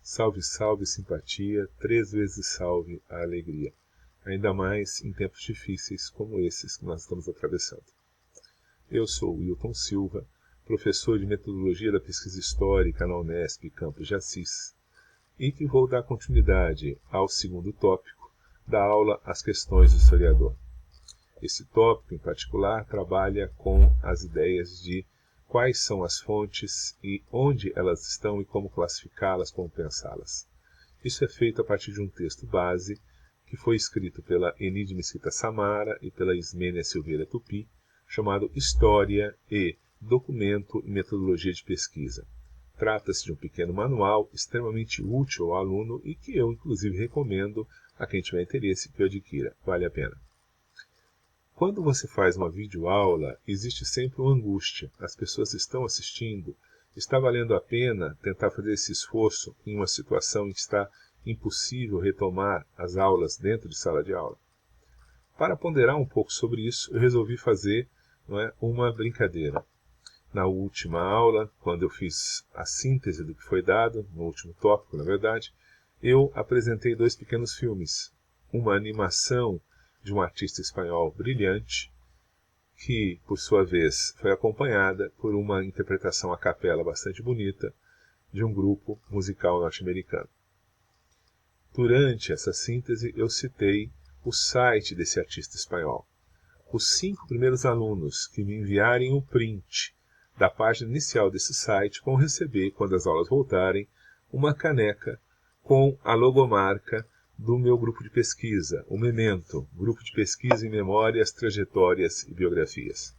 Salve, salve, simpatia, 3 vezes salve a alegria. Ainda mais em tempos difíceis como esses que nós estamos atravessando. Eu sou Wilton Silva, professor de Metodologia da Pesquisa Histórica na Unesp, Campos de Assis, e que vou dar continuidade ao segundo tópico da aula As Questões do Historiador. Esse tópico, em particular, trabalha com as ideias de quais são as fontes e onde elas estão e como classificá-las, como pensá-las. Isso é feito a partir de um texto base que foi escrito pela Enide Mesquita Samara e pela Ismênia Silveira Tupi, chamado História e Documento e Metodologia de Pesquisa. Trata-se de um pequeno manual extremamente útil ao aluno e que eu, inclusive, recomendo a quem tiver interesse que o adquira. Vale a pena. Quando você faz uma videoaula, existe sempre uma angústia. As pessoas estão assistindo. Está valendo a pena tentar fazer esse esforço em uma situação em que está impossível retomar as aulas dentro de sala de aula? Para ponderar um pouco sobre isso, eu resolvi fazer uma brincadeira. Na última aula, quando eu fiz a síntese do que foi dado, no último tópico, na verdade, eu apresentei 2 pequenos filmes. Uma animação de um artista espanhol brilhante, que, por sua vez, foi acompanhada por uma interpretação a capela bastante bonita de um grupo musical norte-americano. Durante essa síntese, eu citei o site desse artista espanhol. Os 5 primeiros alunos que me enviarem o print da página inicial desse site vão receber, quando as aulas voltarem, uma caneca com a logomarca do meu grupo de pesquisa, o Memento, Grupo de Pesquisa em Memórias, Trajetórias e Biografias.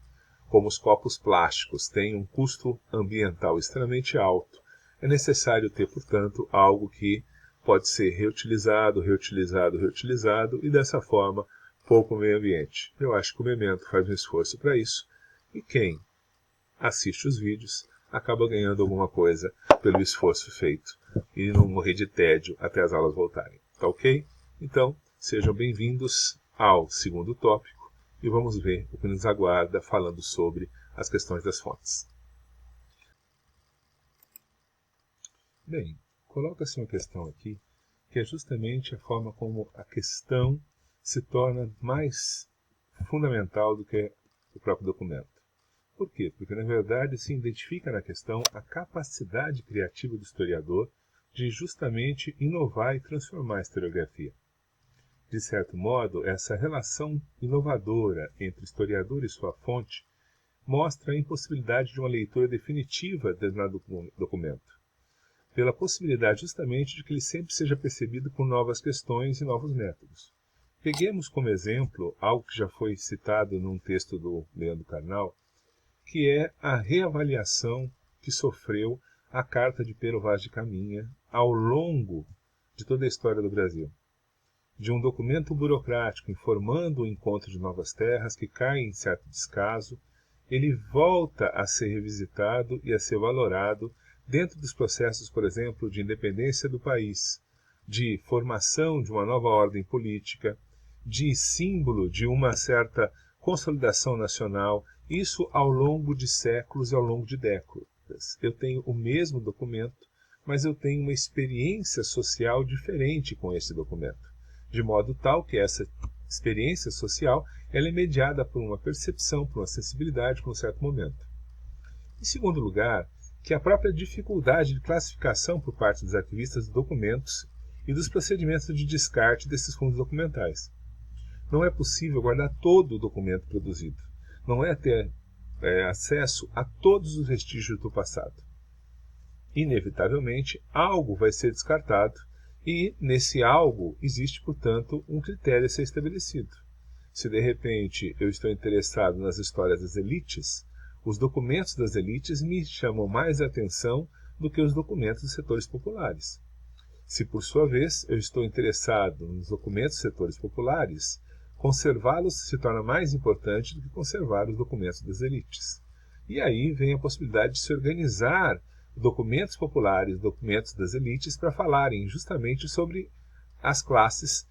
Como os copos plásticos têm um custo ambiental extremamente alto, é necessário ter, portanto, algo que pode ser reutilizado, reutilizado, reutilizado e, dessa forma, pouco meio ambiente. Eu acho que o Memento faz um esforço para isso e quem assiste os vídeos acaba ganhando alguma coisa pelo esforço feito e não morrer de tédio até as aulas voltarem. Tá ok? Então, sejam bem-vindos ao segundo tópico e vamos ver o que nos aguarda falando sobre as questões das fontes. Bem, coloca-se uma questão aqui que é justamente a forma como a questão se torna mais fundamental do que o próprio documento. Por quê? Porque, na verdade, se identifica na questão a capacidade criativa do historiador de justamente inovar e transformar a historiografia. De certo modo, essa relação inovadora entre o historiador e sua fonte mostra a impossibilidade de uma leitura definitiva de determinado documento, pela possibilidade justamente de que ele sempre seja percebido por novas questões e novos métodos. Peguemos como exemplo algo que já foi citado num texto do Leandro Carnal, que é a reavaliação que sofreu a Carta de Pero Vaz de Caminha ao longo de toda a história do Brasil. De um documento burocrático informando o encontro de novas terras que cai em certo descaso, ele volta a ser revisitado e a ser valorado dentro dos processos, por exemplo, de independência do país, de formação de uma nova ordem política, de símbolo de uma certa consolidação nacional, isso ao longo de séculos e ao longo de décadas. Eu tenho o mesmo documento, mas eu tenho uma experiência social diferente com esse documento, de modo tal que essa experiência social ela é mediada por uma percepção, por uma sensibilidade, por um certo momento. Em segundo lugar, que a própria dificuldade de classificação por parte dos arquivistas de documentos e dos procedimentos de descarte desses fundos documentais. Não é possível guardar todo o documento produzido. Não é ter acesso a todos os vestígios do passado. Inevitavelmente, algo vai ser descartado e, nesse algo, existe, portanto, um critério a ser estabelecido. Se, de repente, eu estou interessado nas histórias das elites, os documentos das elites me chamam mais a atenção do que os documentos dos setores populares. Se, por sua vez, eu estou interessado nos documentos dos setores populares, conservá-los se torna mais importante do que conservar os documentos das elites. E aí vem a possibilidade de se organizar documentos populares, documentos das elites, para falarem justamente sobre as classes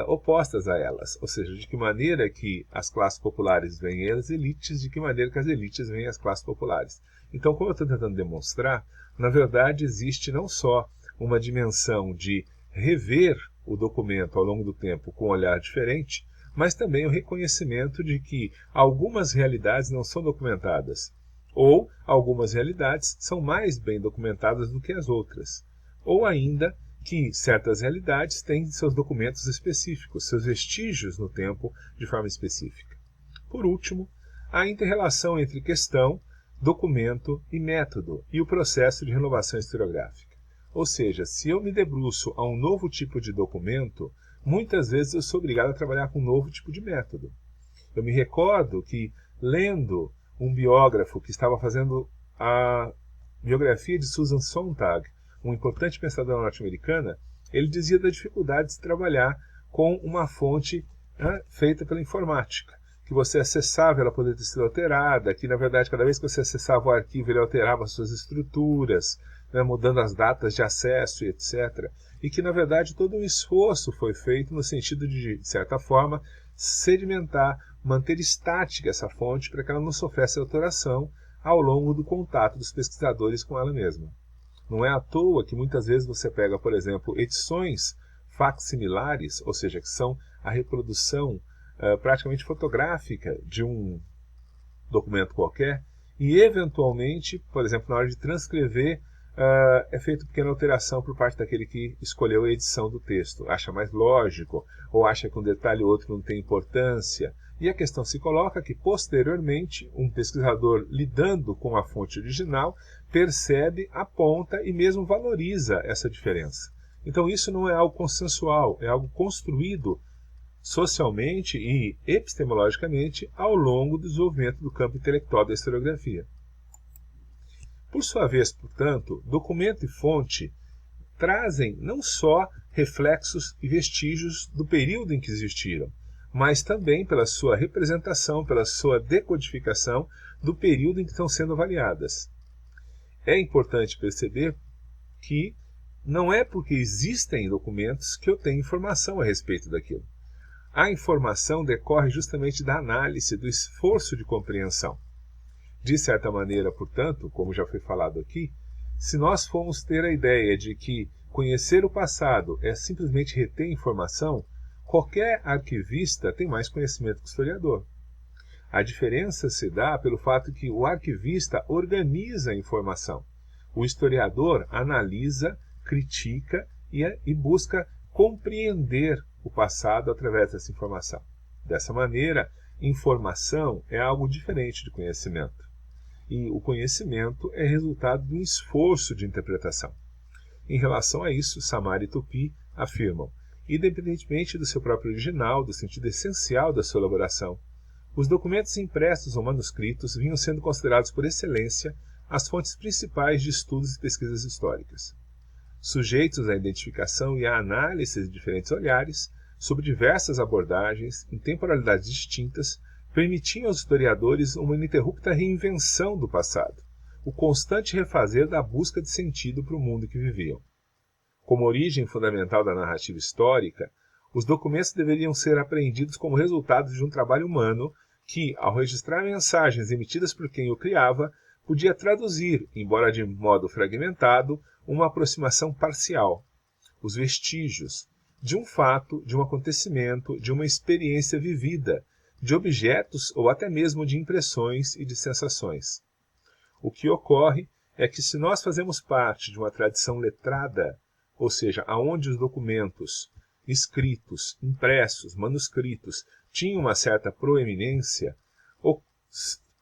opostas a elas. Ou seja, de que maneira que as classes populares veem as elites, de que maneira que as elites veem as classes populares. Então, como eu estou tentando demonstrar, na verdade existe não só uma dimensão de rever o documento ao longo do tempo com um olhar diferente, mas também o reconhecimento de que algumas realidades não são documentadas, ou algumas realidades são mais bem documentadas do que as outras, ou ainda que certas realidades têm seus documentos específicos, seus vestígios no tempo de forma específica. Por último, a inter-relação entre questão, documento e método, e o processo de renovação historiográfica. Ou seja, se eu me debruço a um novo tipo de documento, muitas vezes eu sou obrigado a trabalhar com um novo tipo de método. Eu me recordo que, lendo um biógrafo que estava fazendo a biografia de Susan Sontag, uma importante pensadora norte-americana, ele dizia da dificuldade de se trabalhar com uma fonte feita pela informática, que você acessava, ela poderia ter sido alterada, que na verdade cada vez que você acessava o arquivo ele alterava as suas estruturas, mudando as datas de acesso e etc. E que na verdade todo um esforço foi feito no sentido de certa forma, sedimentar, manter estática essa fonte para que ela não sofresse alteração ao longo do contato dos pesquisadores com ela mesma. Não é à toa que muitas vezes você pega, por exemplo, edições facsimilares, ou seja, que são a reprodução praticamente fotográfica de um documento qualquer, e eventualmente, por exemplo, na hora de transcrever, é feita pequena alteração por parte daquele que escolheu a edição do texto. Acha mais lógico, ou acha que um detalhe ou outro não tem importância. E a questão se coloca que, posteriormente, um pesquisador lidando com a fonte original percebe, aponta e mesmo valoriza essa diferença. Então isso não é algo consensual, é algo construído socialmente e epistemologicamente ao longo do desenvolvimento do campo intelectual da historiografia. Por sua vez, portanto, documento e fonte trazem não só reflexos e vestígios do período em que existiram, mas também pela sua representação, pela sua decodificação do período em que estão sendo avaliadas. É importante perceber que não é porque existem documentos que eu tenho informação a respeito daquilo. A informação decorre justamente da análise, do esforço de compreensão. De certa maneira, portanto, como já foi falado aqui, se nós formos ter a ideia de que conhecer o passado é simplesmente reter informação, qualquer arquivista tem mais conhecimento que o historiador. A diferença se dá pelo fato que o arquivista organiza a informação. O historiador analisa, critica e busca compreender o passado através dessa informação. Dessa maneira, informação é algo diferente de conhecimento. E o conhecimento é resultado de um esforço de interpretação. Em relação a isso, Samar e Tupy afirmam: independentemente do seu próprio original, do sentido essencial da sua elaboração, os documentos impressos ou manuscritos vinham sendo considerados por excelência as fontes principais de estudos e pesquisas históricas. Sujeitos à identificação e à análise de diferentes olhares, sob diversas abordagens, em temporalidades distintas, permitiam aos historiadores uma ininterrupta reinvenção do passado, o constante refazer da busca de sentido para o mundo que viviam. Como origem fundamental da narrativa histórica, os documentos deveriam ser apreendidos como resultado de um trabalho humano que, ao registrar mensagens emitidas por quem o criava, podia traduzir, embora de modo fragmentado, uma aproximação parcial, os vestígios, de um fato, de um acontecimento, de uma experiência vivida, de objetos ou até mesmo de impressões e de sensações. O que ocorre é que se nós fazemos parte de uma tradição letrada, ou seja, aonde os documentos escritos, impressos, manuscritos, tinham uma certa proeminência,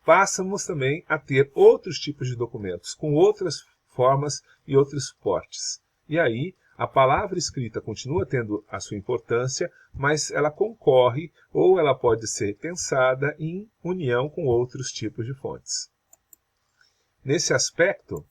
passamos também a ter outros tipos de documentos, com outras formas e outros suportes. E aí, a palavra escrita continua tendo a sua importância, mas ela concorre ou ela pode ser pensada em união com outros tipos de fontes. Nesse aspecto,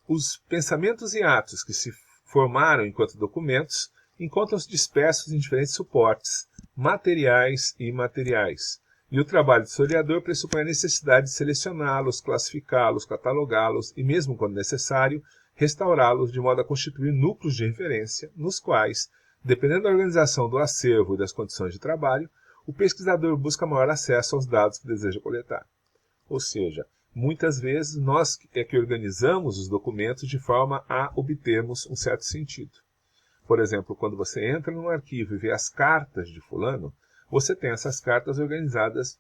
os pensamentos e atos que se formaram enquanto documentos encontram-se dispersos em diferentes suportes, materiais e imateriais. E o trabalho do historiador pressupõe a necessidade de selecioná-los, classificá-los, catalogá-los e, mesmo quando necessário, restaurá-los de modo a constituir núcleos de referência, nos quais, dependendo da organização do acervo e das condições de trabalho, o pesquisador busca maior acesso aos dados que deseja coletar. Ou seja, muitas vezes nós é que organizamos os documentos de forma a obtermos um certo sentido. Por exemplo, quando você entra num arquivo e vê as cartas de fulano, você tem essas cartas organizadas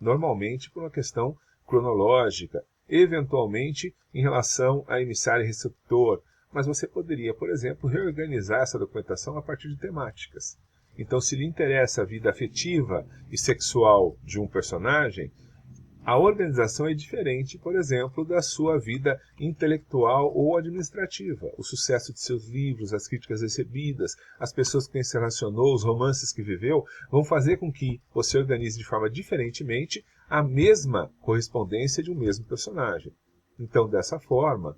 normalmente por uma questão cronológica, eventualmente em relação a emissário e receptor, mas você poderia, por exemplo, reorganizar essa documentação a partir de temáticas. Então, se lhe interessa a vida afetiva e sexual de um personagem, a organização é diferente, por exemplo, da sua vida intelectual ou administrativa. O sucesso de seus livros, as críticas recebidas, as pessoas com quem se relacionou, os romances que viveu, vão fazer com que você organize de forma diferentemente a mesma correspondência de um mesmo personagem. Então, dessa forma,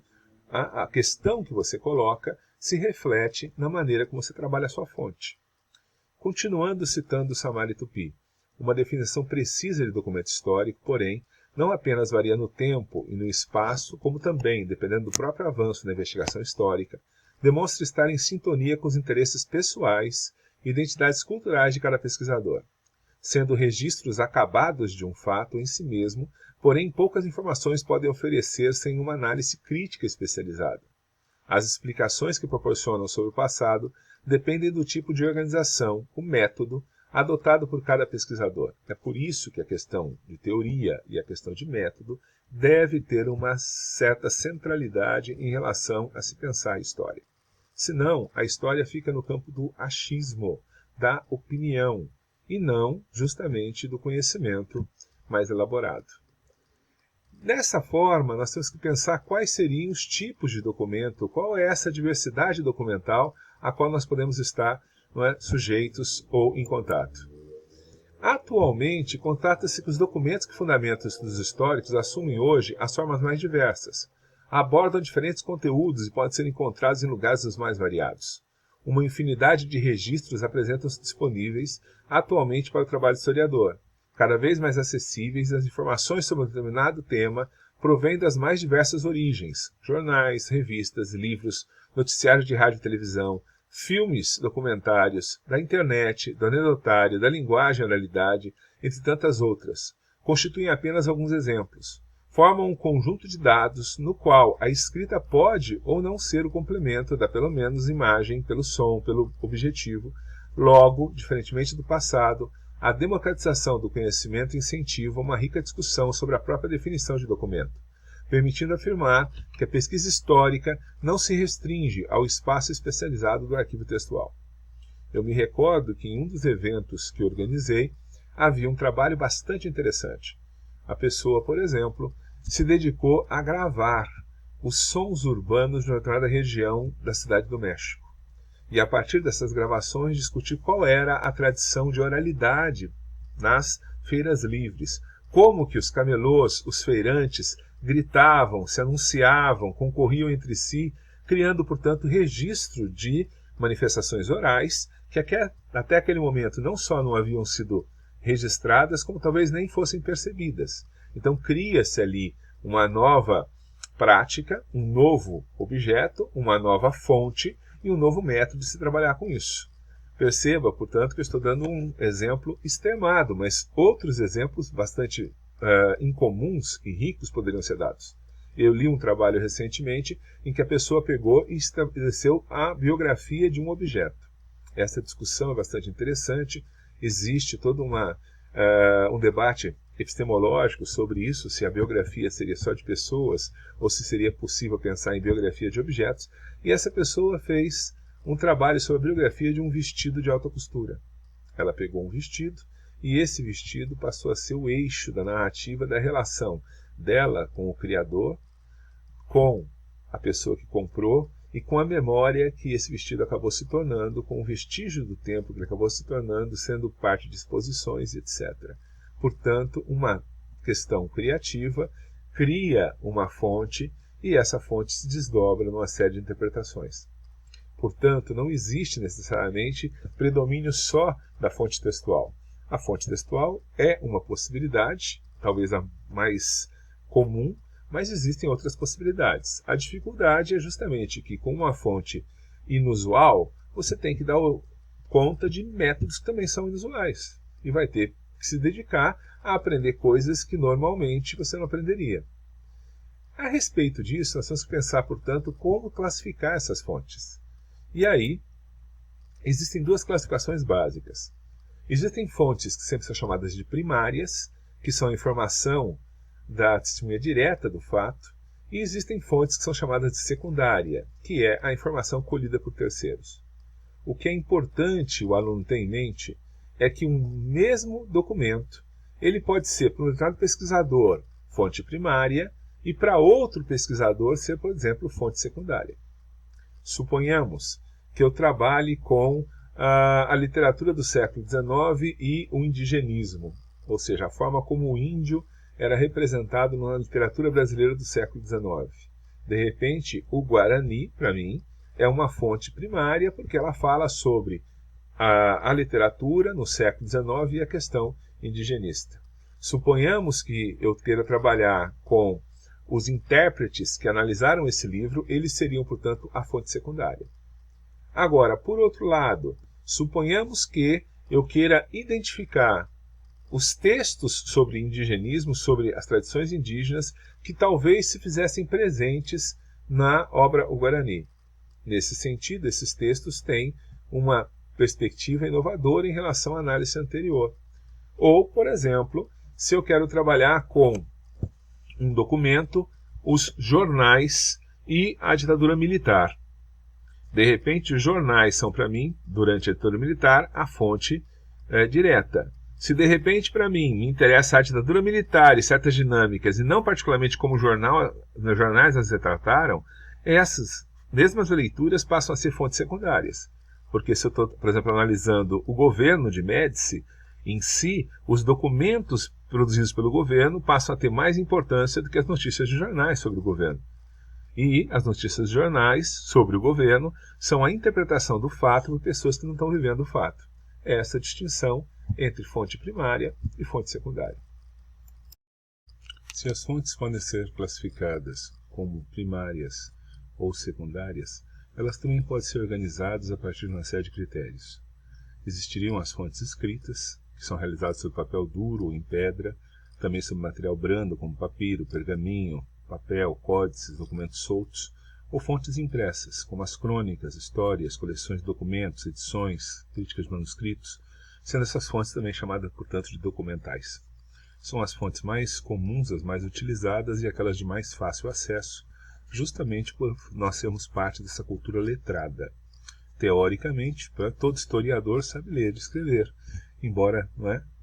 a questão que você coloca se reflete na maneira como você trabalha a sua fonte. Continuando citando Samari Tupi, uma definição precisa de documento histórico, porém, não apenas varia no tempo e no espaço, como também, dependendo do próprio avanço na investigação histórica, demonstra estar em sintonia com os interesses pessoais e identidades culturais de cada pesquisador, sendo registros acabados de um fato em si mesmo, porém poucas informações podem oferecer sem uma análise crítica especializada. As explicações que proporcionam sobre o passado dependem do tipo de organização, o método, adotado por cada pesquisador. É por isso que a questão de teoria e a questão de método deve ter uma certa centralidade em relação a se pensar a história. Senão, a história fica no campo do achismo, da opinião, e não justamente do conhecimento mais elaborado. Dessa forma, nós temos que pensar quais seriam os tipos de documento, qual é essa diversidade documental a qual nós podemos estar sujeitos ou em contato. Atualmente, constata-se que os documentos que fundamentam estudos históricos assumem hoje as formas mais diversas. Abordam diferentes conteúdos e podem ser encontrados em lugares dos mais variados. Uma infinidade de registros apresentam-se disponíveis atualmente para o trabalho do historiador. Cada vez mais acessíveis, as informações sobre um determinado tema provêm das mais diversas origens: jornais, revistas, livros, noticiários de rádio e televisão, filmes, documentários, da internet, do anedotário, da linguagem e oralidade, entre tantas outras. Constituem apenas alguns exemplos. Formam um conjunto de dados no qual a escrita pode ou não ser o complemento da pelo menos imagem, pelo som, pelo objetivo. Logo, diferentemente do passado, a democratização do conhecimento incentiva uma rica discussão sobre a própria definição de documento, permitindo afirmar que a pesquisa histórica não se restringe ao espaço especializado do arquivo textual. Eu me recordo que em um dos eventos que organizei havia um trabalho bastante interessante. A pessoa, por exemplo, se dedicou a gravar os sons urbanos de uma determinada região da Cidade do México. E a partir dessas gravações discutir qual era a tradição de oralidade nas feiras livres, como que os camelôs, os feirantes, gritavam, se anunciavam, concorriam entre si, criando, portanto, registro de manifestações orais que até aquele momento não só não haviam sido registradas, como talvez nem fossem percebidas. Então cria-se ali uma nova prática, um novo objeto, uma nova fonte e um novo método de se trabalhar com isso. Perceba, portanto, que eu estou dando um exemplo extremado, mas outros exemplos bastante incomuns e ricos poderiam ser dados. Eu li um trabalho recentemente em que a pessoa pegou e estabeleceu a biografia de um objeto. Essa discussão é bastante interessante. Existe todo um debate epistemológico sobre isso, se a biografia seria só de pessoas ou se seria possível pensar em biografia de objetos. E essa pessoa fez um trabalho sobre a biografia de um vestido de alta costura. Ela pegou um vestido e esse vestido passou a ser o eixo da narrativa da relação dela com o criador, com a pessoa que comprou e com a memória que esse vestido acabou se tornando, com o vestígio do tempo que ele acabou se tornando, sendo parte de exposições, etc. Portanto, uma questão criativa cria uma fonte e essa fonte se desdobra numa série de interpretações. Portanto, não existe necessariamente predomínio só da fonte textual. A fonte textual é uma possibilidade, talvez a mais comum, mas existem outras possibilidades. A dificuldade é justamente que, com uma fonte inusual, você tem que dar conta de métodos que também são inusuais. E vai ter que se dedicar a aprender coisas que normalmente você não aprenderia. A respeito disso, nós temos que pensar, portanto, como classificar essas fontes. E aí, existem duas classificações básicas. Existem fontes que sempre são chamadas de primárias, que são a informação da testemunha direta do fato, e existem fontes que são chamadas de secundária, que é a informação colhida por terceiros. O que é importante o aluno ter em mente é que um mesmo documento ele pode ser, para um determinado pesquisador, fonte primária, e para outro pesquisador ser, por exemplo, fonte secundária. Suponhamos que eu trabalhe com a literatura do século XIX e o indigenismo, ou seja, a forma como o índio era representado na literatura brasileira do século XIX. De repente, o Guarani, para mim, é uma fonte primária porque ela fala sobre a literatura no século XIX e a questão indigenista. Suponhamos que eu queira trabalhar com os intérpretes que analisaram esse livro, eles seriam, portanto, a fonte secundária. Agora, por outro lado, suponhamos que eu queira identificar os textos sobre indigenismo, sobre as tradições indígenas, que talvez se fizessem presentes na obra O Guarani. Nesse sentido, esses textos têm uma perspectiva inovadora em relação à análise anterior. Ou, por exemplo, se eu quero trabalhar com um documento, os jornais e a ditadura militar. De repente, os jornais são, para mim, durante a ditadura militar, a fonte direta. Se de repente, para mim, me interessa a ditadura militar e certas dinâmicas, e não particularmente como os jornais as retrataram, essas mesmas leituras passam a ser fontes secundárias. Porque se eu estou, por exemplo, analisando o governo de Médici, em si, os documentos produzidos pelo governo passam a ter mais importância do que as notícias de jornais sobre o governo. E as notícias de jornais sobre o governo são a interpretação do fato por pessoas que não estão vivendo o fato. É essa distinção entre fonte primária e fonte secundária. Se as fontes podem ser classificadas como primárias ou secundárias, elas também podem ser organizadas a partir de uma série de critérios. Existiriam as fontes escritas, que são realizadas sobre papel duro ou em pedra, também sobre material brando como papiro, pergaminho, papel, códices, documentos soltos, ou fontes impressas, como as crônicas, histórias, coleções de documentos, edições, críticas de manuscritos, sendo essas fontes também chamadas, portanto, de documentais. São as fontes mais comuns, as mais utilizadas e aquelas de mais fácil acesso, justamente por nós sermos parte dessa cultura letrada. Teoricamente, todo historiador sabe ler e escrever, embora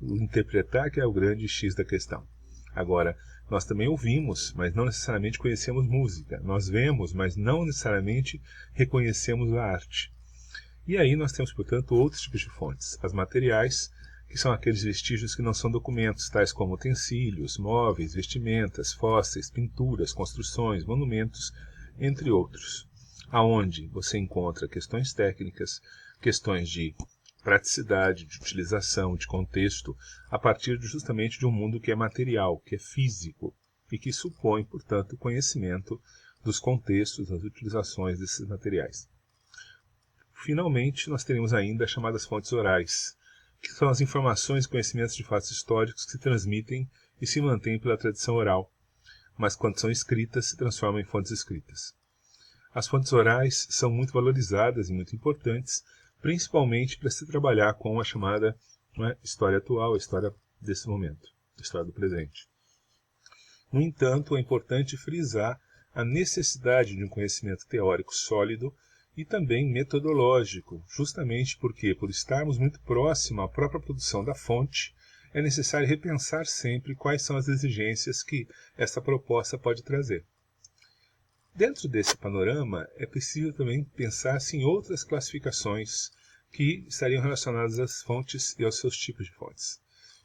o interpretar que é o grande X da questão. Agora, nós também ouvimos, mas não necessariamente conhecemos música. Nós vemos, mas não necessariamente reconhecemos a arte. E aí nós temos, portanto, outros tipos de fontes. As materiais, que são aqueles vestígios que não são documentos, tais como utensílios, móveis, vestimentas, fósseis, pinturas, construções, monumentos, entre outros. Aonde você encontra questões técnicas, questões de praticidade, de utilização, de contexto, a partir justamente de um mundo que é material, que é físico, e que supõe, portanto, o conhecimento dos contextos, das utilizações desses materiais. Finalmente, nós teremos ainda as chamadas fontes orais, que são as informações e conhecimentos de fatos históricos que se transmitem e se mantêm pela tradição oral, mas quando são escritas, se transformam em fontes escritas. As fontes orais são muito valorizadas e muito importantes, principalmente para se trabalhar com a chamada história atual, a história desse momento, a história do presente. No entanto, é importante frisar a necessidade de um conhecimento teórico sólido e também metodológico, justamente porque, por estarmos muito próximo à própria produção da fonte, é necessário repensar sempre quais são as exigências que essa proposta pode trazer. Dentro desse panorama, é possível também pensar-se em outras classificações que estariam relacionadas às fontes e aos seus tipos de fontes.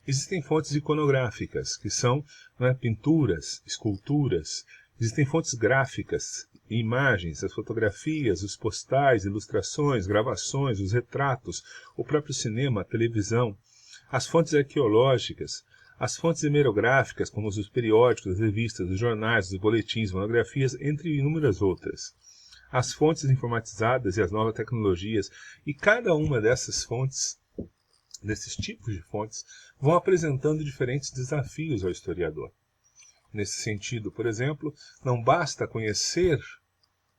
Existem fontes iconográficas, que são pinturas, esculturas. Existem fontes gráficas, imagens, as fotografias, os postais, ilustrações, gravações, os retratos, o próprio cinema, a televisão. As fontes arqueológicas, as fontes hemerográficas, como os periódicos, as revistas, os jornais, os boletins, monografias, entre inúmeras outras. As fontes informatizadas e as novas tecnologias, e cada uma dessas fontes, desses tipos de fontes, vão apresentando diferentes desafios ao historiador. Nesse sentido, por exemplo, não basta conhecer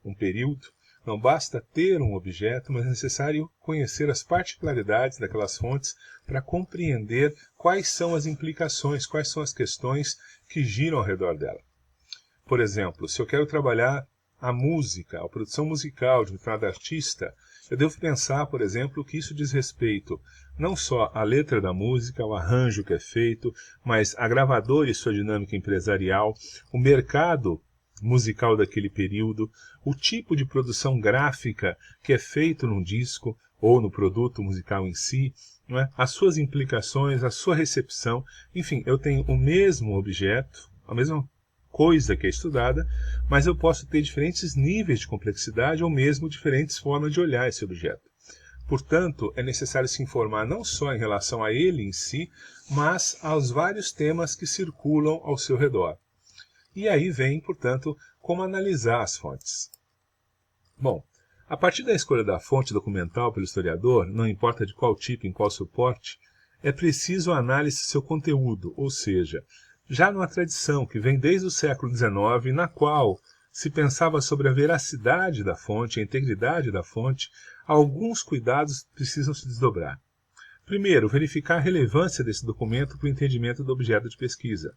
um período, não basta ter um objeto, mas é necessário conhecer as particularidades daquelas fontes para compreender quais são as implicações, quais são as questões que giram ao redor dela. Por exemplo, se eu quero trabalhar a música, a produção musical de um determinado artista, eu devo pensar, por exemplo, que isso diz respeito não só à letra da música, ao arranjo que é feito, mas a gravadora e sua dinâmica empresarial, o mercado musical daquele período, o tipo de produção gráfica que é feito num disco ou no produto musical em si, não é? As suas implicações, a sua recepção, enfim, eu tenho o mesmo objeto, a mesma coisa que é estudada, mas eu posso ter diferentes níveis de complexidade ou mesmo diferentes formas de olhar esse objeto. Portanto, é necessário se informar não só em relação a ele em si, mas aos vários temas que circulam ao seu redor. E aí vem, portanto, como analisar as fontes. Bom, a partir da escolha da fonte documental pelo historiador, não importa de qual tipo, em qual suporte, é preciso a análise do seu conteúdo, ou seja, já numa tradição que vem desde o século XIX, na qual se pensava sobre a veracidade da fonte, a integridade da fonte, alguns cuidados precisam se desdobrar. Primeiro, verificar a relevância desse documento para o entendimento do objeto de pesquisa,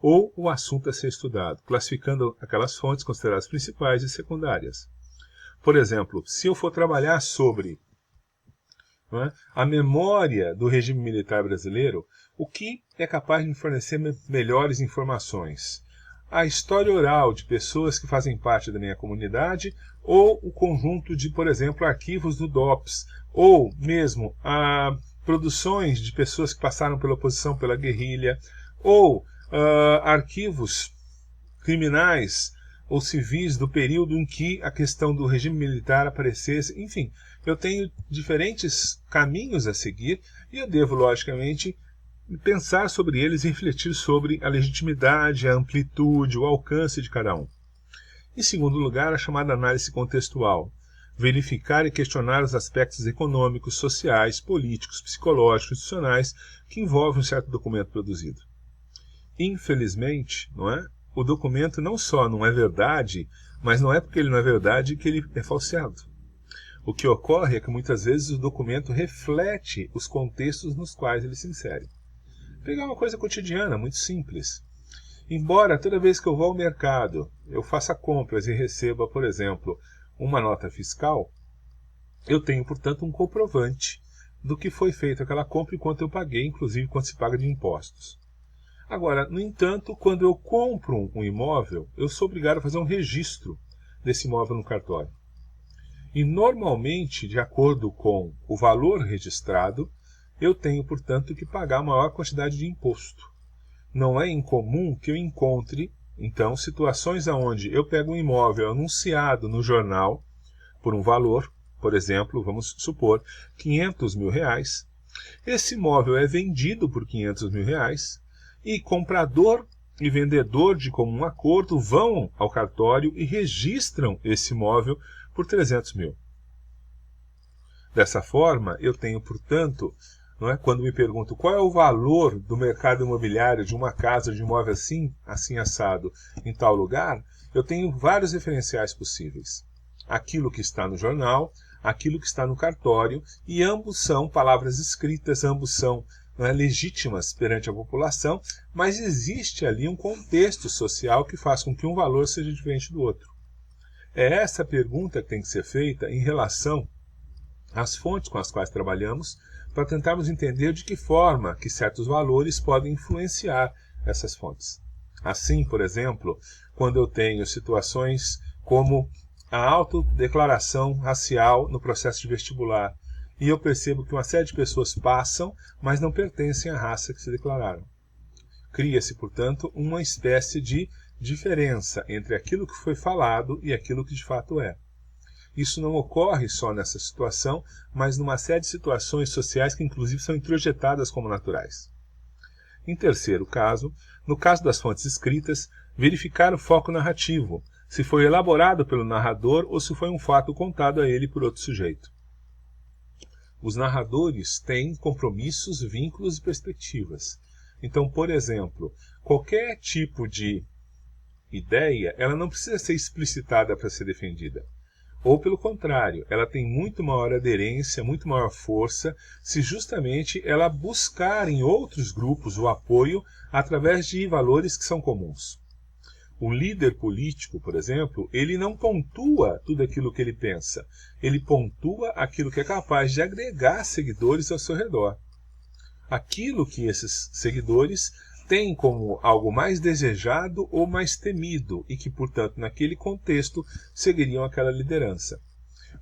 ou o assunto a ser estudado, classificando aquelas fontes consideradas principais e secundárias. Por exemplo, se eu for trabalhar sobre a memória do regime militar brasileiro, o que é capaz de me fornecer melhores informações? A história oral de pessoas que fazem parte da minha comunidade, ou o conjunto de, por exemplo, arquivos do DOPS, ou mesmo produções de pessoas que passaram pela oposição, pela guerrilha, ou arquivos criminais ou civis do período em que a questão do regime militar aparecesse. Enfim, eu tenho diferentes caminhos a seguir e eu devo, logicamente, pensar sobre eles e refletir sobre a legitimidade, a amplitude, o alcance de cada um. Em segundo lugar, a chamada análise contextual. Verificar e questionar os aspectos econômicos, sociais, políticos, psicológicos, institucionais que envolvem um certo documento produzido. Infelizmente, o documento não só não é verdade, mas não é porque ele não é verdade que ele é falseado. O que ocorre é que muitas vezes o documento reflete os contextos nos quais ele se insere. Vou pegar uma coisa cotidiana, muito simples. Embora toda vez que eu vou ao mercado, eu faça compras e receba, por exemplo, uma nota fiscal, eu tenho, portanto, um comprovante do que foi feito aquela compra e quanto eu paguei, inclusive quanto se paga de impostos. Agora, no entanto, quando eu compro um imóvel, eu sou obrigado a fazer um registro desse imóvel no cartório. E normalmente, de acordo com o valor registrado, eu tenho, portanto, que pagar a maior quantidade de imposto. Não é incomum que eu encontre, então, situações onde eu pego um imóvel anunciado no jornal por um valor, por exemplo, vamos supor, R$500 mil. Esse imóvel é vendido por R$500 mil e comprador e vendedor de comum acordo vão ao cartório e registram esse imóvel por R$300 mil. Dessa forma, eu tenho, portanto, quando me pergunto qual é o valor do mercado imobiliário de uma casa, de um imóvel assim assado, em tal lugar, eu tenho vários referenciais possíveis. Aquilo que está no jornal, aquilo que está no cartório, e ambos são palavras escritas, ambos são legítimas perante a população, mas existe ali um contexto social que faz com que um valor seja diferente do outro. É essa pergunta que tem que ser feita em relação às fontes com as quais trabalhamos, para tentarmos entender de que forma que certos valores podem influenciar essas fontes. Assim, por exemplo, quando eu tenho situações como a autodeclaração racial no processo de vestibular, e eu percebo que uma série de pessoas passam, mas não pertencem à raça que se declararam. Cria-se, portanto, uma espécie de diferença entre aquilo que foi falado e aquilo que de fato é. Isso não ocorre só nessa situação, mas numa série de situações sociais que inclusive são introjetadas como naturais. Em terceiro caso, no caso das fontes escritas, verificar o foco narrativo, se foi elaborado pelo narrador ou se foi um fato contado a ele por outro sujeito. Os narradores têm compromissos, vínculos e perspectivas. Então, por exemplo, qualquer tipo de ideia, ela não precisa ser explicitada para ser defendida. Ou, pelo contrário, ela tem muito maior aderência, muito maior força, se justamente ela buscar em outros grupos o apoio através de valores que são comuns. O líder político, por exemplo, ele não pontua tudo aquilo que ele pensa, ele pontua aquilo que é capaz de agregar seguidores ao seu redor. Aquilo que esses seguidores têm como algo mais desejado ou mais temido e que, portanto, naquele contexto, seguiriam aquela liderança.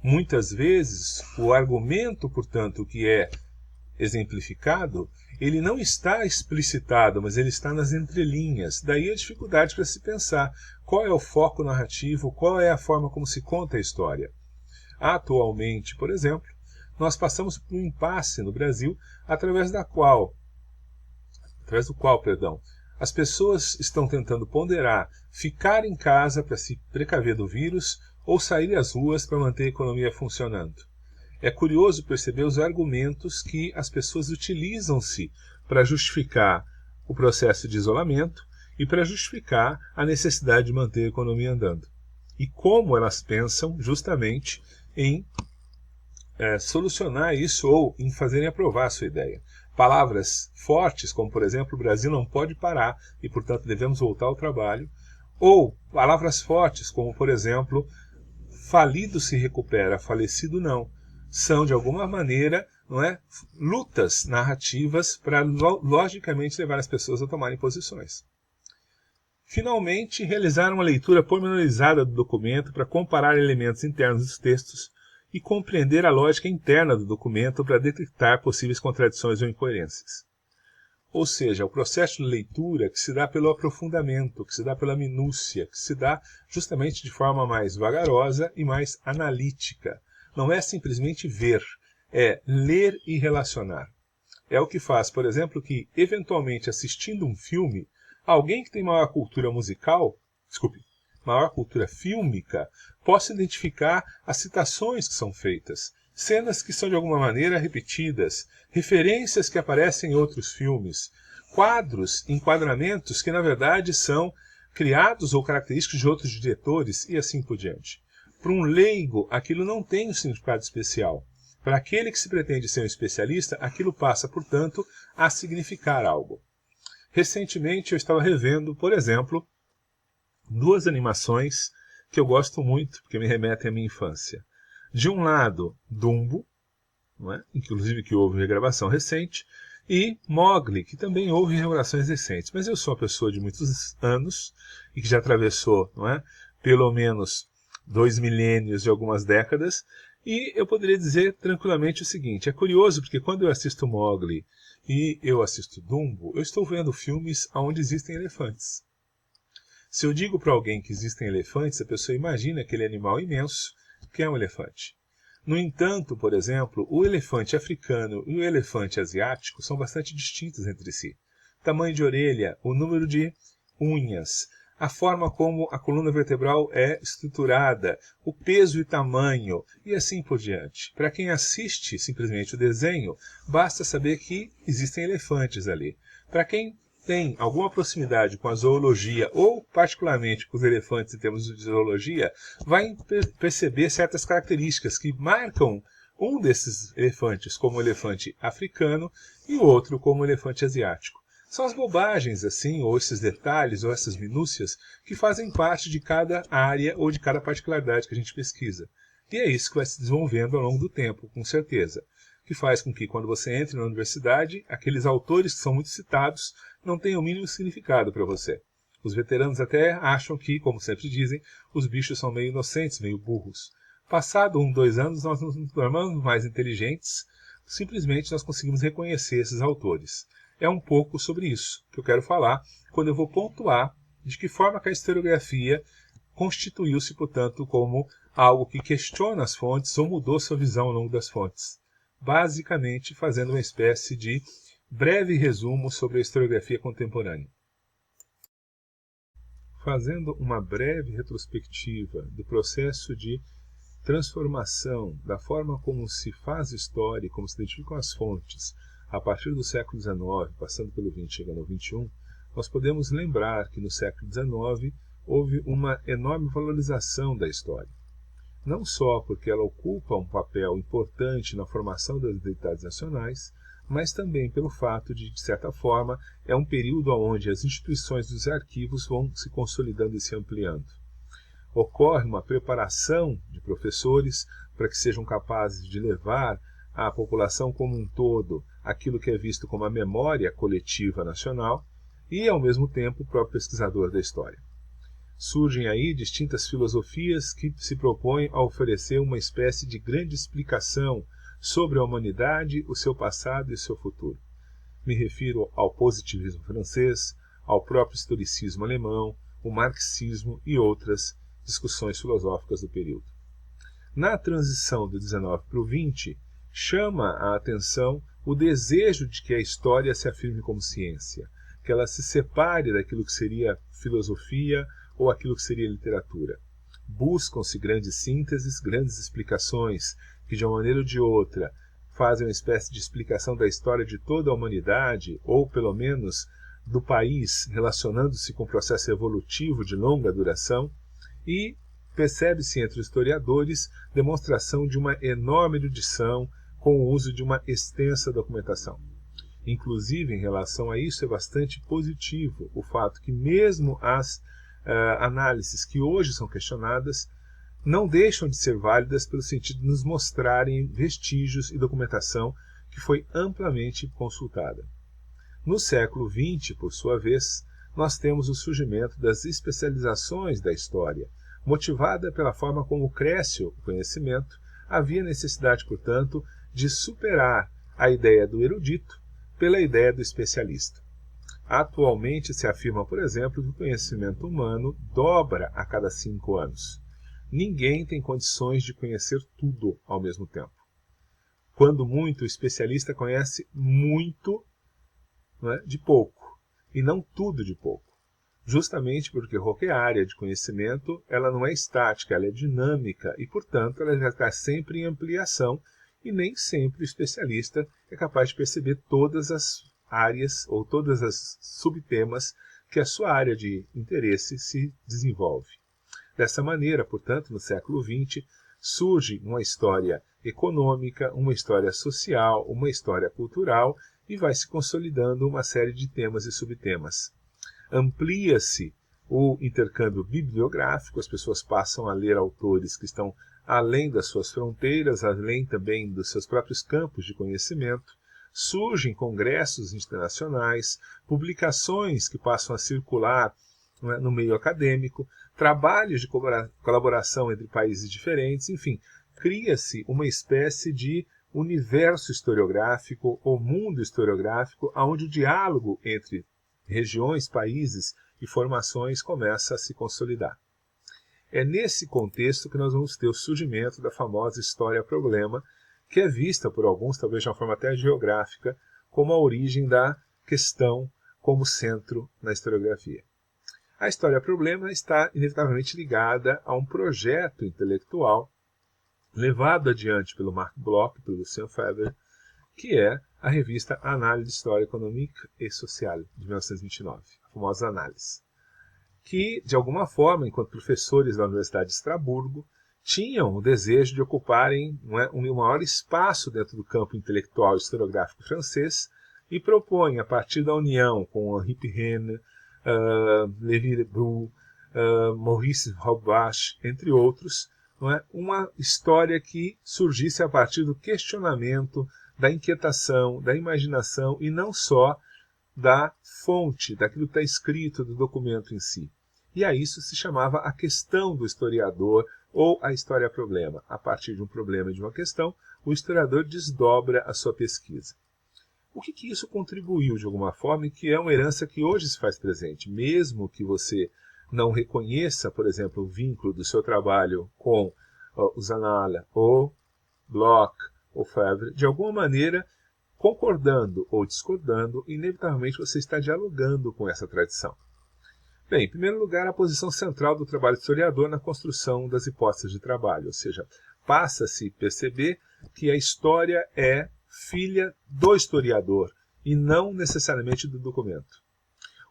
Muitas vezes, o argumento, portanto, que é exemplificado, ele não está explicitado, mas ele está nas entrelinhas. Daí a dificuldade para se pensar qual é o foco narrativo, qual é a forma como se conta a história. Atualmente, por exemplo, nós passamos por um impasse no Brasil através do qual, as pessoas estão tentando ponderar ficar em casa para se precaver do vírus ou sair às ruas para manter a economia funcionando. É curioso perceber os argumentos que as pessoas utilizam-se para justificar o processo de isolamento e para justificar a necessidade de manter a economia andando. E como elas pensam justamente em solucionar isso ou em fazerem aprovar a sua ideia. Palavras fortes, como por exemplo, o Brasil não pode parar e, portanto, devemos voltar ao trabalho. Ou palavras fortes, como por exemplo, falido se recupera, falecido não. São, de alguma maneira, lutas narrativas para, logicamente, levar as pessoas a tomarem posições. Finalmente, realizar uma leitura pormenorizada do documento para comparar elementos internos dos textos e compreender a lógica interna do documento para detectar possíveis contradições ou incoerências. Ou seja, o processo de leitura que se dá pelo aprofundamento, que se dá pela minúcia, que se dá justamente de forma mais vagarosa e mais analítica. Não é simplesmente ver, é ler e relacionar. É o que faz, por exemplo, que, eventualmente assistindo um filme, alguém que tem maior cultura fílmica, possa identificar as citações que são feitas, cenas que são de alguma maneira repetidas, referências que aparecem em outros filmes, quadros, enquadramentos que na verdade são criados ou característicos de outros diretores e assim por diante. Para um leigo, aquilo não tem um significado especial. Para aquele que se pretende ser um especialista, aquilo passa, portanto, a significar algo. Recentemente eu estava revendo, por exemplo, duas animações que eu gosto muito, porque me remetem à minha infância. De um lado, Dumbo, inclusive que houve regravação recente, e Mowgli, que também houve regravações recentes. Mas eu sou uma pessoa de muitos anos e que já atravessou pelo menos 2 milênios e algumas décadas, e eu poderia dizer tranquilamente o seguinte: é curioso porque quando eu assisto Mowgli e eu assisto Dumbo, eu estou vendo filmes onde existem elefantes. Se eu digo para alguém que existem elefantes, a pessoa imagina aquele animal imenso que é um elefante. No entanto, por exemplo, o elefante africano e o elefante asiático são bastante distintos entre si. Tamanho de orelha, o número de unhas, a forma como a coluna vertebral é estruturada, o peso e tamanho, e assim por diante. Para quem assiste simplesmente o desenho, basta saber que existem elefantes ali. Para quem tem alguma proximidade com a zoologia, ou particularmente com os elefantes em termos de zoologia, vai perceber certas características que marcam um desses elefantes como o elefante africano e o outro como o elefante asiático. São as bobagens, assim, ou esses detalhes, ou essas minúcias, que fazem parte de cada área ou de cada particularidade que a gente pesquisa. E é isso que vai se desenvolvendo ao longo do tempo, com certeza. Que faz com que, quando você entre na universidade, aqueles autores que são muito citados não tenham o mínimo significado para você. Os veteranos até acham que, como sempre dizem, os bichos são meio inocentes, meio burros. Passado 1, 2 anos, nós nos tornamos mais inteligentes, simplesmente nós conseguimos reconhecer esses autores. É um pouco sobre isso que eu quero falar quando eu vou pontuar de que forma que a historiografia constituiu-se, portanto, como algo que questiona as fontes ou mudou sua visão ao longo das fontes. Basicamente, fazendo uma espécie de breve resumo sobre a historiografia contemporânea. Fazendo uma breve retrospectiva do processo de transformação, da forma como se faz história, como se identificam as fontes, a partir do século XIX, passando pelo XX, chegando ao XXI, nós podemos lembrar que no século XIX houve uma enorme valorização da história. Não só porque ela ocupa um papel importante na formação das identidades nacionais, mas também pelo fato de certa forma, é um período onde as instituições dos arquivos vão se consolidando e se ampliando. Ocorre uma preparação de professores para que sejam capazes de levar à população como um todo aquilo que é visto como a memória coletiva nacional e, ao mesmo tempo, o próprio pesquisador da história. Surgem aí distintas filosofias que se propõem a oferecer uma espécie de grande explicação sobre a humanidade, o seu passado e o seu futuro. Me refiro ao positivismo francês, ao próprio historicismo alemão, o marxismo e outras discussões filosóficas do período. Na transição do 19 para o 20, chama a atenção o desejo de que a história se afirme como ciência, que ela se separe daquilo que seria filosofia ou aquilo que seria literatura. Buscam-se grandes sínteses, grandes explicações, que de uma maneira ou de outra fazem uma espécie de explicação da história de toda a humanidade, ou pelo menos do país, relacionando-se com o processo evolutivo de longa duração, e percebe-se entre os historiadores demonstração de uma enorme erudição com o uso de uma extensa documentação. Inclusive, em relação a isso, é bastante positivo o fato que mesmo as análises que hoje são questionadas não deixam de ser válidas pelo sentido de nos mostrarem vestígios e documentação que foi amplamente consultada. No século XX, por sua vez, nós temos o surgimento das especializações da história. Motivada pela forma como cresce o conhecimento, havia necessidade, portanto, de superar a ideia do erudito pela ideia do especialista. Atualmente se afirma, por exemplo, que o conhecimento humano dobra a cada 5 anos. Ninguém tem condições de conhecer tudo ao mesmo tempo. Quando muito, o especialista conhece muito, de pouco, e não tudo de pouco. Justamente porque qualquer área de conhecimento ela não é estática, ela é dinâmica e, portanto, ela já está sempre em ampliação e nem sempre o especialista é capaz de perceber todas as áreas ou todas as subtemas que a sua área de interesse se desenvolve. Dessa maneira, portanto, no século XX, surge uma história econômica, uma história social, uma história cultural e vai se consolidando uma série de temas e subtemas. Amplia-se o intercâmbio bibliográfico, as pessoas passam a ler autores que estão além das suas fronteiras, além também dos seus próprios campos de conhecimento. Surgem congressos internacionais, publicações que passam a circular no meio acadêmico, trabalhos de colaboração entre países diferentes, enfim, cria-se uma espécie de universo historiográfico ou mundo historiográfico onde o diálogo entre regiões, países e formações começa a se consolidar. É nesse contexto que nós vamos ter o surgimento da famosa história-problema, que é vista por alguns, talvez de uma forma até geográfica, como a origem da questão como centro na historiografia. A história-problema está inevitavelmente ligada a um projeto intelectual levado adiante pelo Marc Bloch e pelo Lucien Febvre, que é a revista Análise d'Histoire Économique et Sociale, de 1929, a famosa Análise, que, de alguma forma, enquanto professores da Universidade de Estrasburgo, tinham o desejo de ocuparem um maior espaço dentro do campo intelectual e historiográfico francês e propõem, a partir da união com Henri Pirenne, Lévi Lebru, Maurice Halbach, entre outros, uma história que surgisse a partir do questionamento, da inquietação, da imaginação e não só da fonte, daquilo que está escrito do documento em si. E a isso se chamava a questão do historiador ou a história-problema. A partir de um problema e de uma questão, o historiador desdobra a sua pesquisa. O que isso contribuiu de alguma forma e que é uma herança que hoje se faz presente, mesmo que você não reconheça, por exemplo, o vínculo do seu trabalho com o Zanalla, ou Bloch, ou Febvre, de alguma maneira, concordando ou discordando, inevitavelmente você está dialogando com essa tradição. Bem, em primeiro lugar, a posição central do trabalho historiador na construção das hipóteses de trabalho, ou seja, passa-se a perceber que a história é filha do historiador e não necessariamente do documento.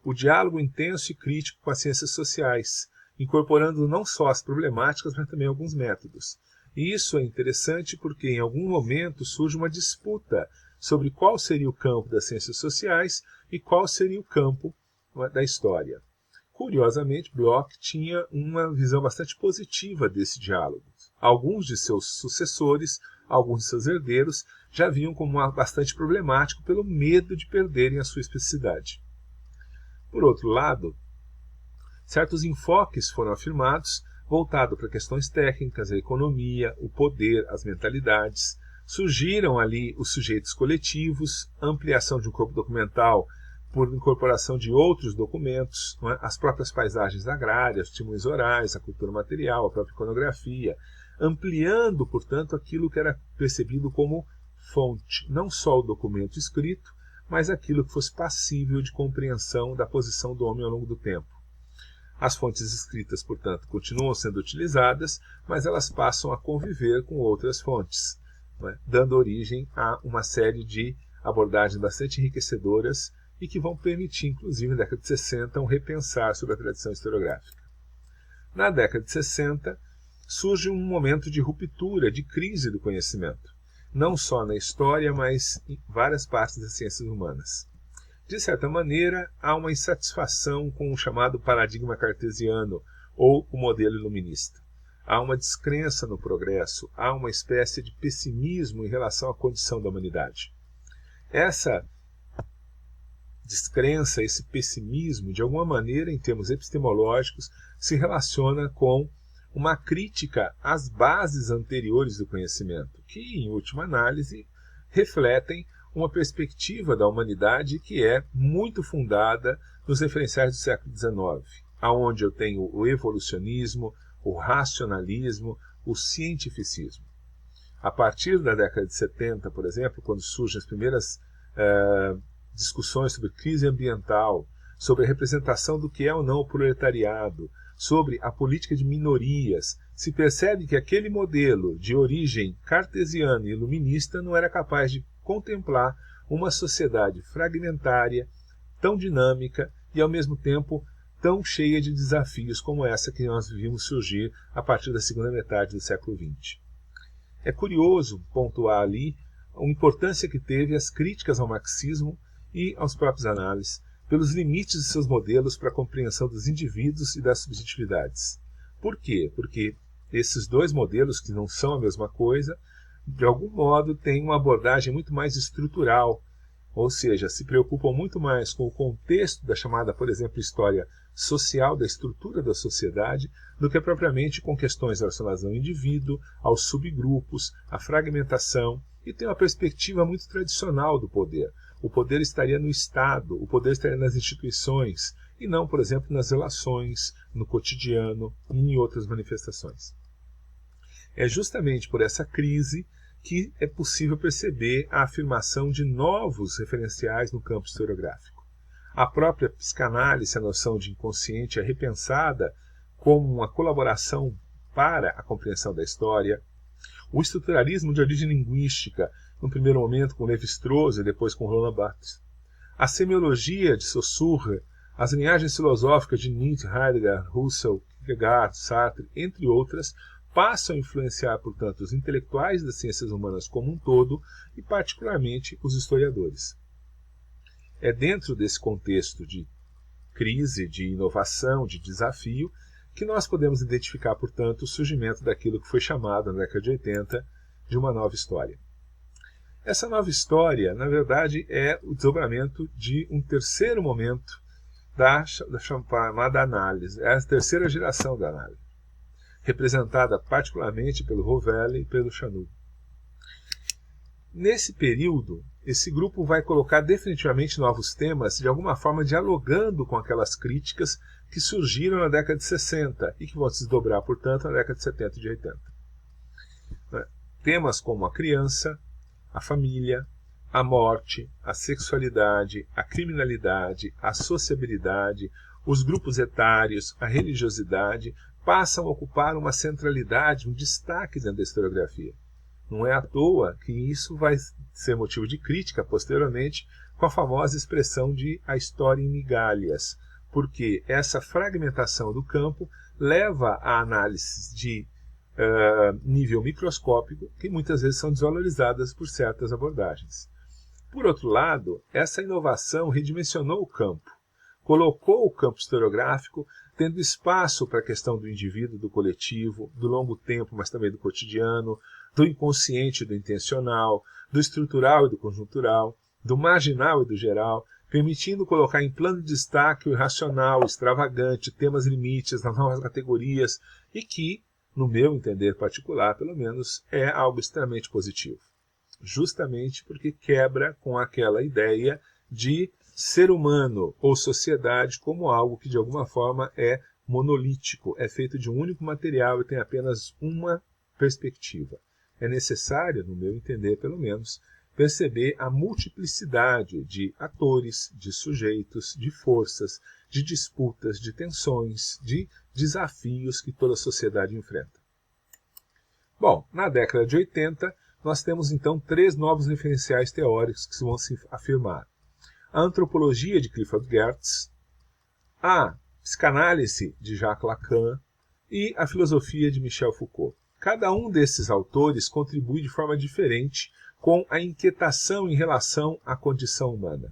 O diálogo intenso e crítico com as ciências sociais incorporando não só as problemáticas, mas também alguns métodos. E isso é interessante porque em algum momento surge uma disputa sobre qual seria o campo das ciências sociais e qual seria o campo da história. Curiosamente, Bloch tinha uma visão bastante positiva desse diálogo. Alguns de seus sucessores, alguns de seus herdeiros, já viam como bastante problemático pelo medo de perderem a sua especificidade. Por outro lado, certos enfoques foram afirmados voltados para questões técnicas, a economia, o poder, as mentalidades. Surgiram ali os sujeitos coletivos, ampliação de um corpo documental por incorporação de outros documentos, as próprias paisagens agrárias, os testemunhos orais, a cultura material, a própria iconografia, ampliando, portanto, aquilo que era percebido como fonte, não só o documento escrito, mas aquilo que fosse passível de compreensão da posição do homem ao longo do tempo. As fontes escritas, portanto, continuam sendo utilizadas, mas elas passam a conviver com outras fontes, dando origem a uma série de abordagens bastante enriquecedoras e que vão permitir, inclusive, na década de 60, um repensar sobre a tradição historiográfica. Na década de 60, surge um momento de ruptura, de crise do conhecimento, não só na história, mas em várias partes das ciências humanas. De certa maneira, há uma insatisfação com o chamado paradigma cartesiano ou o modelo iluminista. Há uma descrença no progresso, há uma espécie de pessimismo em relação à condição da humanidade. Essa descrença, esse pessimismo, de alguma maneira, em termos epistemológicos, se relaciona com uma crítica às bases anteriores do conhecimento, que, em última análise, refletem uma perspectiva da humanidade que é muito fundada nos referenciais do século XIX, aonde eu tenho o evolucionismo, o racionalismo, o cientificismo. A partir da década de 70, por exemplo, quando surgem as primeiras discussões sobre crise ambiental, sobre a representação do que é ou não o proletariado, sobre a política de minorias, se percebe que aquele modelo de origem cartesiana e iluminista não era capaz de contemplar uma sociedade fragmentária, tão dinâmica e, ao mesmo tempo, tão cheia de desafios como essa que nós vimos surgir a partir da segunda metade do século XX. É curioso pontuar ali a importância que teve as críticas ao marxismo e aos próprios análises, pelos limites de seus modelos para a compreensão dos indivíduos e das subjetividades. Por quê? Porque esses dois modelos, que não são a mesma coisa, de algum modo têm uma abordagem muito mais estrutural, ou seja, se preocupam muito mais com o contexto da chamada, por exemplo, história social, da estrutura da sociedade, do que propriamente com questões relacionadas ao indivíduo, aos subgrupos, à fragmentação, e tem uma perspectiva muito tradicional do poder. O poder estaria no Estado, o poder estaria nas instituições, e não, por exemplo, nas relações, no cotidiano e em outras manifestações. É justamente por essa crise que é possível perceber a afirmação de novos referenciais no campo historiográfico. A própria psicanálise, a noção de inconsciente, é repensada como uma colaboração para a compreensão da história. O estruturalismo de origem linguística, no primeiro momento com Lévi-Strauss e depois com Roland Barthes. A semiologia de Saussure, as linhagens filosóficas de Nietzsche, Heidegger, Husserl, Kierkegaard, Sartre, entre outras, passam a influenciar, portanto, os intelectuais das ciências humanas como um todo e, particularmente, os historiadores. É dentro desse contexto de crise, de inovação, de desafio, que nós podemos identificar, portanto, o surgimento daquilo que foi chamado, na década de 80, de uma nova história. Essa nova história, na verdade, é o desdobramento de um terceiro momento da chamada análise, é a terceira geração da análise, representada particularmente pelo Rovelli e pelo Chanut. Nesse período, esse grupo vai colocar definitivamente novos temas, de alguma forma dialogando com aquelas críticas que surgiram na década de 60 e que vão se desdobrar, portanto, na década de 70 e de 80. Temas como a criança, a família, a morte, a sexualidade, a criminalidade, a sociabilidade, os grupos etários, a religiosidade, passam a ocupar uma centralidade, um destaque dentro da historiografia. Não é à toa que isso vai ser motivo de crítica posteriormente com a famosa expressão de a história em migalhas, porque essa fragmentação do campo leva a análises de nível microscópico que muitas vezes são desvalorizadas por certas abordagens. Por outro lado, essa inovação redimensionou o campo, colocou o campo historiográfico tendo espaço para a questão do indivíduo, do coletivo, do longo tempo, mas também do cotidiano, do inconsciente e do intencional, do estrutural e do conjuntural, do marginal e do geral, permitindo colocar em plano de destaque o irracional, o extravagante, temas limites nas novas categorias, e que, no meu entender particular, pelo menos, é algo extremamente positivo. Justamente porque quebra com aquela ideia de ser humano ou sociedade como algo que de alguma forma é monolítico, é feito de um único material e tem apenas uma perspectiva. É necessário, no meu entender pelo menos, perceber a multiplicidade de atores, de sujeitos, de forças, de disputas, de tensões, de desafios que toda a sociedade enfrenta. Bom, na década de 80, nós temos então 3 novos referenciais teóricos que vão se afirmar. A antropologia de Clifford Geertz, a psicanálise de Jacques Lacan e a filosofia de Michel Foucault. Cada um desses autores contribui de forma diferente com a inquietação em relação à condição humana.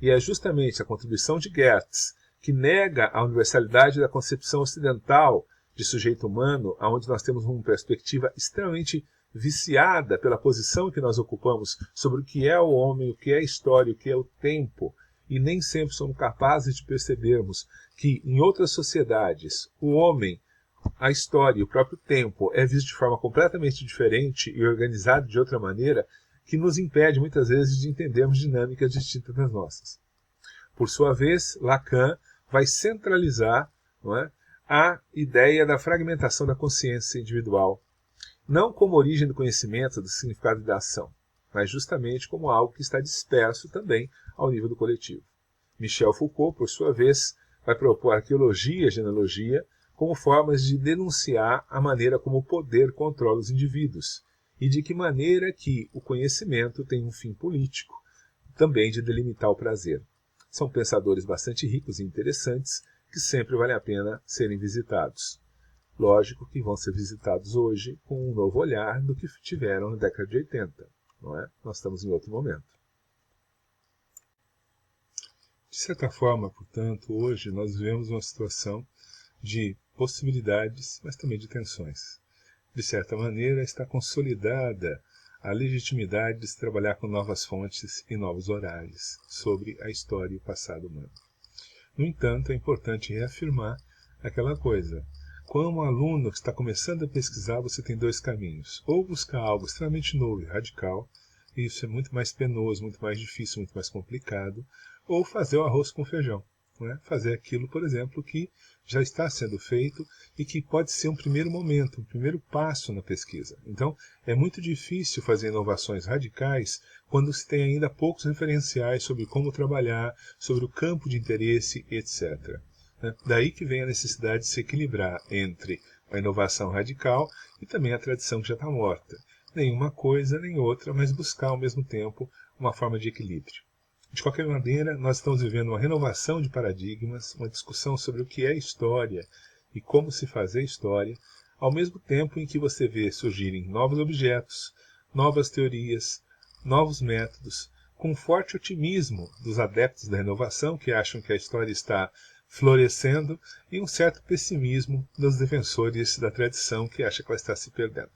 E é justamente a contribuição de Geertz que nega a universalidade da concepção ocidental de sujeito humano, onde nós temos uma perspectiva extremamente viciada pela posição que nós ocupamos sobre o que é o homem, o que é a história, o que é o tempo, e nem sempre somos capazes de percebermos que em outras sociedades o homem, a história e o próprio tempo é visto de forma completamente diferente e organizado de outra maneira, que nos impede muitas vezes de entendermos dinâmicas distintas das nossas. Por sua vez, Lacan vai centralizar, não é, a ideia da fragmentação da consciência individual, não como origem do conhecimento, do significado e da ação, mas justamente como algo que está disperso também ao nível do coletivo. Michel Foucault, por sua vez, vai propor arqueologia e genealogia como formas de denunciar a maneira como o poder controla os indivíduos e de que maneira que o conhecimento tem um fim político, também de delimitar o prazer. São pensadores bastante ricos e interessantes que sempre vale a pena serem visitados. Lógico que vão ser visitados hoje com um novo olhar do que tiveram na década de 80, não é? Nós estamos em outro momento. De certa forma, portanto, hoje nós vivemos uma situação de possibilidades, mas também de tensões. De certa maneira, está consolidada a legitimidade de se trabalhar com novas fontes e novos horários sobre a história e o passado humano. No entanto, é importante reafirmar aquela coisa. Como aluno que está começando a pesquisar, você tem 2 caminhos. Ou buscar algo extremamente novo e radical, e isso é muito mais penoso, muito mais difícil, muito mais complicado, ou fazer o arroz com feijão. Não é? Fazer aquilo, por exemplo, que já está sendo feito e que pode ser um primeiro momento, um primeiro passo na pesquisa. Então, é muito difícil fazer inovações radicais quando se tem ainda poucos referenciais sobre como trabalhar, sobre o campo de interesse, etc. Daí que vem a necessidade de se equilibrar entre a inovação radical e também a tradição que já está morta. Nem uma coisa, nem outra, mas buscar ao mesmo tempo uma forma de equilíbrio. De qualquer maneira, nós estamos vivendo uma renovação de paradigmas, uma discussão sobre o que é história e como se fazer história, ao mesmo tempo em que você vê surgirem novos objetos, novas teorias, novos métodos, com forte otimismo dos adeptos da renovação que acham que a história está florescendo e um certo pessimismo dos defensores da tradição que acham que ela está se perdendo.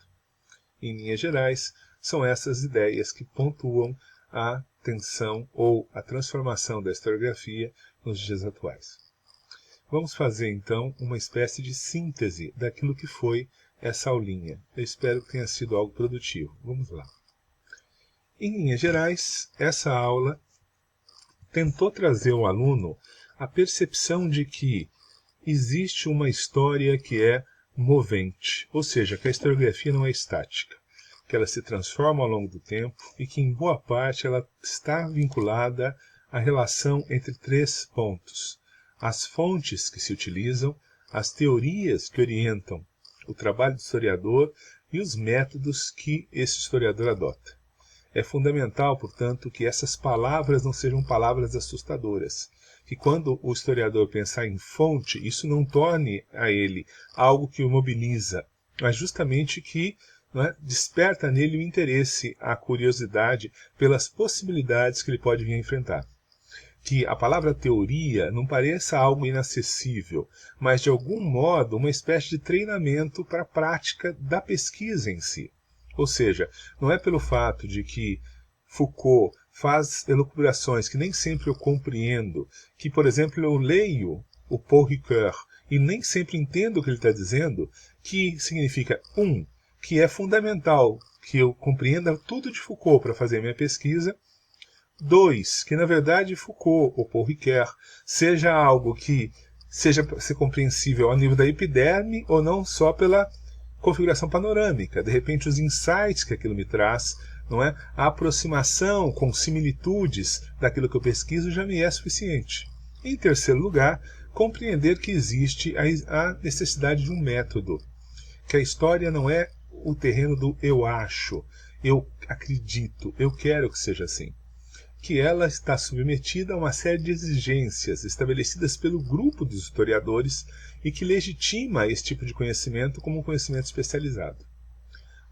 Em linhas gerais, são essas ideias que pontuam a tensão ou a transformação da historiografia nos dias atuais. Vamos fazer então uma espécie de síntese daquilo que foi essa aulinha. Eu espero que tenha sido algo produtivo. Vamos lá. Em linhas gerais, essa aula tentou trazer ao aluno a percepção de que existe uma história que é movente, ou seja, que a historiografia não é estática, que ela se transforma ao longo do tempo e que, em boa parte, ela está vinculada à relação entre 3 pontos: as fontes que se utilizam, as teorias que orientam o trabalho do historiador e os métodos que esse historiador adota. É fundamental, portanto, que essas palavras não sejam palavras assustadoras, que quando o historiador pensar em fonte, isso não torne a ele algo que o mobiliza, mas justamente que, não é, desperta nele o interesse, a curiosidade pelas possibilidades que ele pode vir a enfrentar. Que a palavra teoria não pareça algo inacessível, mas de algum modo uma espécie de treinamento para a prática da pesquisa em si. Ou seja, não é pelo fato de que Foucault faz elucubrações que nem sempre eu compreendo, que, por exemplo, eu leio o Paul Ricoeur e nem sempre entendo o que ele está dizendo, que significa, que é fundamental que eu compreenda tudo de Foucault para fazer minha pesquisa. 2, que na verdade Foucault ou Paul Ricoeur seja algo que seja compreensível ao nível da epiderme ou não só pela configuração panorâmica. De repente os insights que aquilo me traz, não é? A aproximação com similitudes daquilo que eu pesquiso já me é suficiente. Em terceiro lugar, compreender que existe a necessidade de um método, que a história não é o terreno do eu acho, eu acredito, eu quero que seja assim. Que ela está submetida a uma série de exigências estabelecidas pelo grupo dos historiadores e que legitima esse tipo de conhecimento como um conhecimento especializado.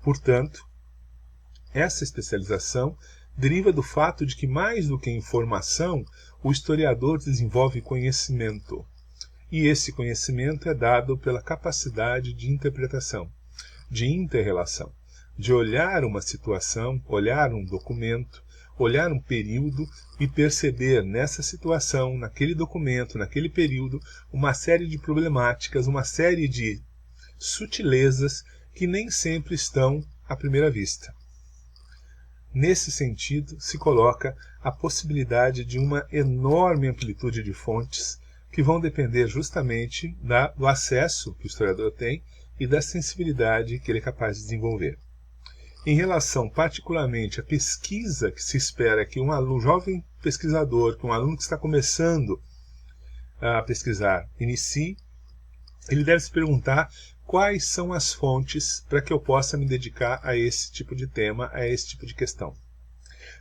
Portanto, essa especialização deriva do fato de que, mais do que informação, o historiador desenvolve conhecimento. E esse conhecimento é dado pela capacidade de interpretação, de inter-relação, de olhar uma situação, olhar um documento, olhar um período e perceber nessa situação, naquele documento, naquele período, uma série de problemáticas, uma série de sutilezas que nem sempre estão à primeira vista. Nesse sentido, se coloca a possibilidade de uma enorme amplitude de fontes que vão depender justamente do acesso que o historiador tem e da sensibilidade que ele é capaz de desenvolver. Em relação particularmente à pesquisa que se espera que um jovem pesquisador, que um aluno que está começando a pesquisar, inicie, ele deve se perguntar quais são as fontes para que eu possa me dedicar a esse tipo de tema, a esse tipo de questão.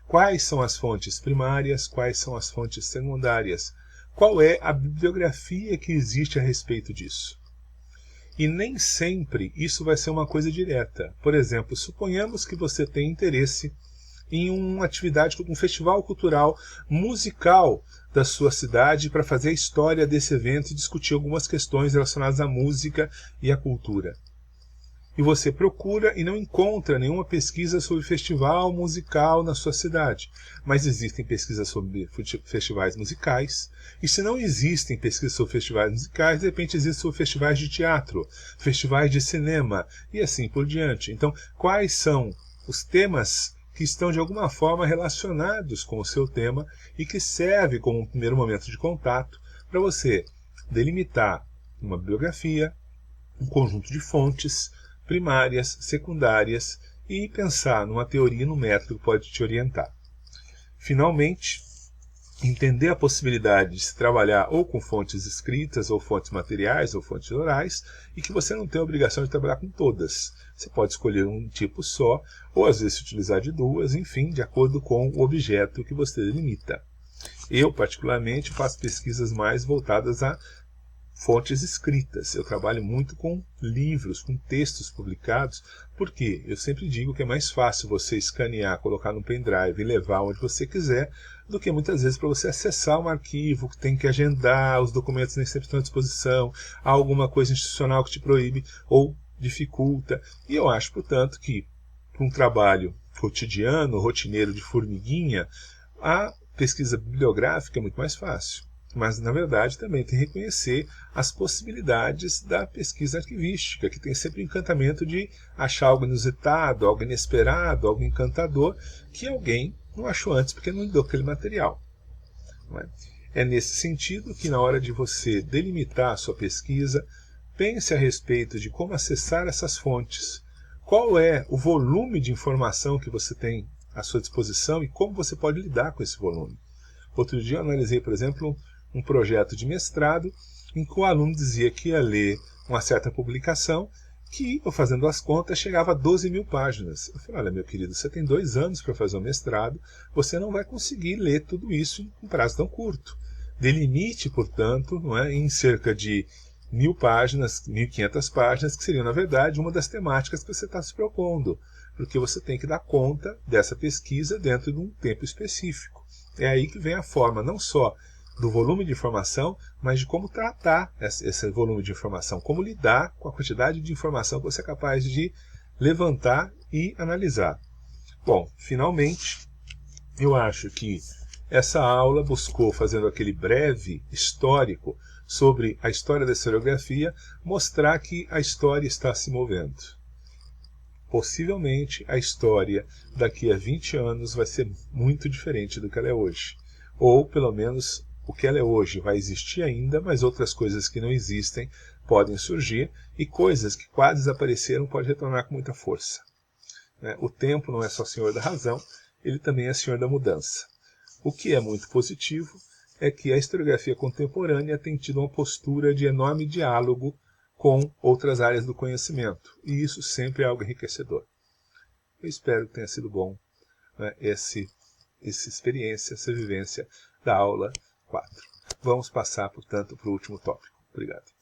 Quais são as fontes primárias, quais são as fontes secundárias? Qual é a bibliografia que existe a respeito disso? E nem sempre isso vai ser uma coisa direta. Por exemplo, suponhamos que você tem interesse em uma atividade, um festival cultural musical da sua cidade para fazer a história desse evento e discutir algumas questões relacionadas à música e à cultura. E você procura e não encontra nenhuma pesquisa sobre festival musical na sua cidade. Mas existem pesquisas sobre festivais musicais. E se não existem pesquisas sobre festivais musicais, de repente existem sobre festivais de teatro, festivais de cinema e assim por diante. Então, quais são os temas que estão de alguma forma relacionados com o seu tema e que serve como um primeiro momento de contato para você delimitar uma bibliografia, um conjunto de fontes primárias, secundárias e pensar numa teoria e num método que pode te orientar. Finalmente, entender a possibilidade de se trabalhar ou com fontes escritas, ou fontes materiais, ou fontes orais, e que você não tem a obrigação de trabalhar com todas. Você pode escolher um tipo só, ou às vezes utilizar de duas, enfim, de acordo com o objeto que você delimita. Eu, particularmente, faço pesquisas mais voltadas a fontes escritas. Eu trabalho muito com livros, com textos publicados, porque eu sempre digo que é mais fácil você escanear, colocar no pendrive e levar onde você quiser, do que muitas vezes para você acessar um arquivo que tem que agendar, os documentos nem sempre estão à disposição, há alguma coisa institucional que te proíbe ou dificulta. E eu acho, portanto, que para um trabalho cotidiano, rotineiro de formiguinha, a pesquisa bibliográfica é muito mais fácil. Mas, na verdade, também tem que reconhecer as possibilidades da pesquisa arquivística, que tem sempre o encantamento de achar algo inusitado, algo inesperado, algo encantador, que alguém não achou antes porque não lidou com aquele material. Não é? É nesse sentido que, na hora de você delimitar a sua pesquisa, pense a respeito de como acessar essas fontes, qual é o volume de informação que você tem à sua disposição e como você pode lidar com esse volume. Outro dia eu analisei, por exemplo, um projeto de mestrado em que o aluno dizia que ia ler uma certa publicação que, eu fazendo as contas, chegava a 12 mil páginas. Eu falei, olha, meu querido, você tem 2 anos para fazer o mestrado, você não vai conseguir ler tudo isso em um prazo tão curto. Delimite, portanto, não é, em cerca de 1.000 páginas, 1.500 páginas, que seriam, na verdade, uma das temáticas que você está se propondo, porque você tem que dar conta dessa pesquisa dentro de um tempo específico. É aí que vem a forma, não só do volume de informação, mas de como tratar esse volume de informação, como lidar com a quantidade de informação que você é capaz de levantar e analisar. Bom, finalmente, eu acho que essa aula buscou, fazendo aquele breve histórico sobre a história da historiografia, mostrar que a história está se movendo. Possivelmente a história daqui a 20 anos vai ser muito diferente do que ela é hoje. Ou, pelo menos, o que ela é hoje vai existir ainda, mas outras coisas que não existem podem surgir, e coisas que quase desapareceram podem retornar com muita força. O tempo não é só senhor da razão, ele também é senhor da mudança. O que é muito positivo é que a historiografia contemporânea tem tido uma postura de enorme diálogo com outras áreas do conhecimento, e isso sempre é algo enriquecedor. Eu espero que tenha sido bom, né, essa experiência, essa vivência da aula 4. Vamos passar, portanto, para o último tópico. Obrigado.